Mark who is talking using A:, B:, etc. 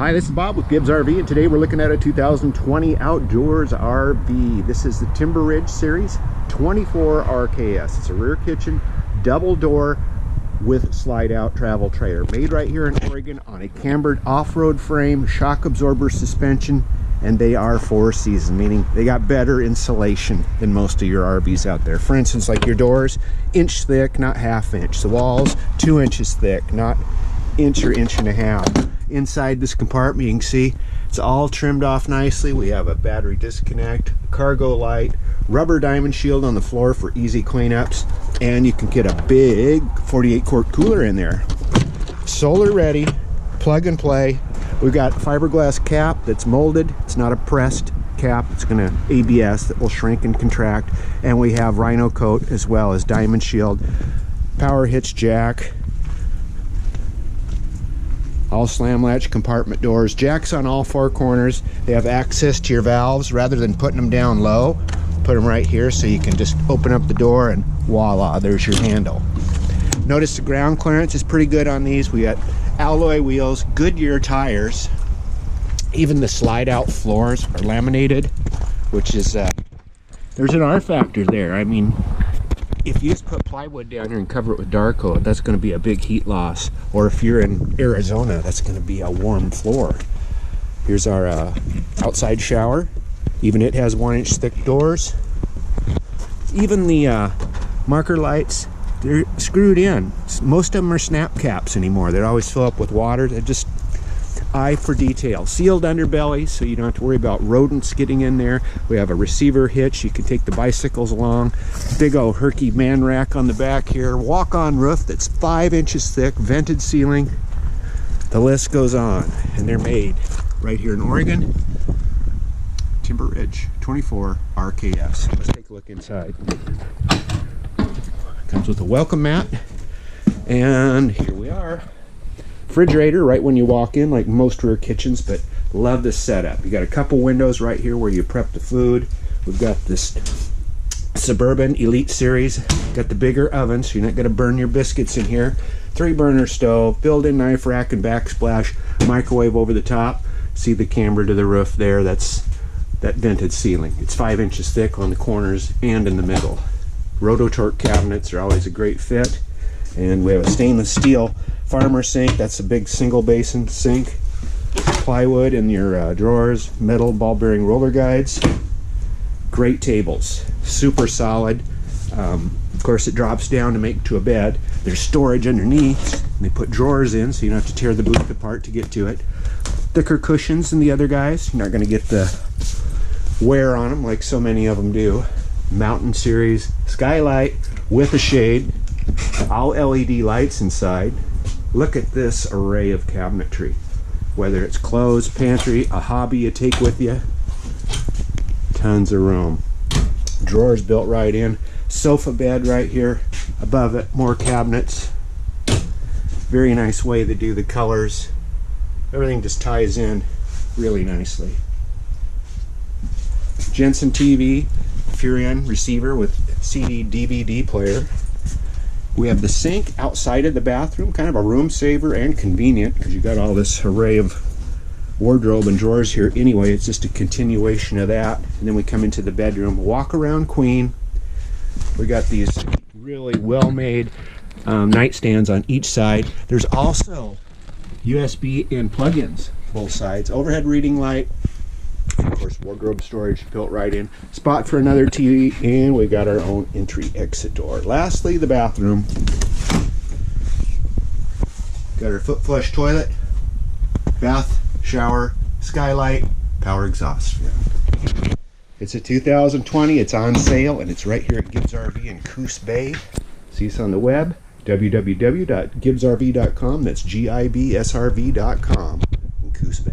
A: Hi, this is Bob with Gibbs RV, and today we're looking at a 2020 Outdoors RV. This is the Timber Ridge Series 24 RKS. It's a rear kitchen, double door with slide-out travel trailer. Made right here in Oregon on a cambered off-road frame, shock absorber suspension, and they are 4-season, meaning they got better insulation than most of your RVs out there. For instance, like your doors, inch thick, not half inch. The walls, 2 inches thick, not inch or inch and a half. Inside this compartment, you can see it's all trimmed off nicely. We have a battery disconnect, cargo light, rubber diamond shield on the floor for easy cleanups, and you can get a big 48 quart cooler in there. Solar ready, plug and play. We've got fiberglass cap that's molded. It's not a pressed cap. It's going to ABS that will shrink and contract, and we have rhino coat as well as diamond shield, power hitch jack, all slam latch compartment doors, jacks on all 4 corners. They have access to your valves rather than putting them down low. Put them right here so you can just open up the door and voila, there's your handle. Notice the ground clearance is pretty good on these. We got alloy wheels, Goodyear tires. Even the slide out floors are laminated, which is there's an R factor there. I mean, if you just put plywood down here and cover it with Darko, that's going to be a big heat loss. Or if you're in Arizona, that's going to be a warm floor. Here's our outside shower. Even it has 1 inch thick doors. Even the marker lights, they're screwed in. Most of them are snap caps anymore. They always fill up with water. They're just eye for detail. Sealed underbelly, so you don't have to worry about rodents getting in there. We have a receiver hitch. You can take the bicycles along. Big old herky man rack on the back here. Walk-on roof that's 5 inches thick, vented ceiling. The list goes on, and they're made right here in Oregon. Timber Ridge 24 RKS. Let's take a look inside. Comes with a welcome mat, and here we are. Refrigerator right when you walk in, like most rear kitchens, but love this setup. You got a couple windows right here where you prep the food. We've got this Suburban Elite Series. Got the bigger oven, so you're not going to burn your biscuits in here. 3-burner stove, built-in knife rack and backsplash, microwave over the top. See the camber to the roof there? That's that vented ceiling. It's 5 inches thick on the corners and in the middle. Rototorque cabinets are always a great fit. And we have a stainless steel farmer sink. That's a big single basin sink. Plywood in your drawers, metal ball bearing roller guides. Great tables, super solid. Of course, it drops down to make to a bed. There's storage underneath. They put drawers in, so you don't have to tear the booth apart to get to it. Thicker cushions than the other guys. You're not going to get the wear on them like so many of them do. Mountain Series skylight with a shade. All LED lights inside. Look at this array of cabinetry. Whether it's clothes, pantry, a hobby you take with you. Tons of room. Drawers built right in. Sofa bed right here. Above it, more cabinets. Very nice way to do the colors. Everything just ties in really nicely. Jensen TV, Furion receiver with CD DVD player. We have the sink outside of the bathroom, kind of a room saver and convenient because you got all this array of wardrobe and drawers here anyway. It's just a continuation of that. And then we come into the bedroom, walk around queen. We got these really well-made nightstands on each side. There's also USB and plug-ins both sides. Overhead reading light. Of course, wardrobe storage built right in. Spot for another TV, and we got our own entry exit door. Lastly, the bathroom. Got our foot flush toilet, bath, shower, skylight, power exhaust fan. It's a 2020. It's on sale, and it's right here at Gibbs RV in Coos Bay. See us on the web, www.gibbsrv.com. That's GIBSRV.com in Coos Bay.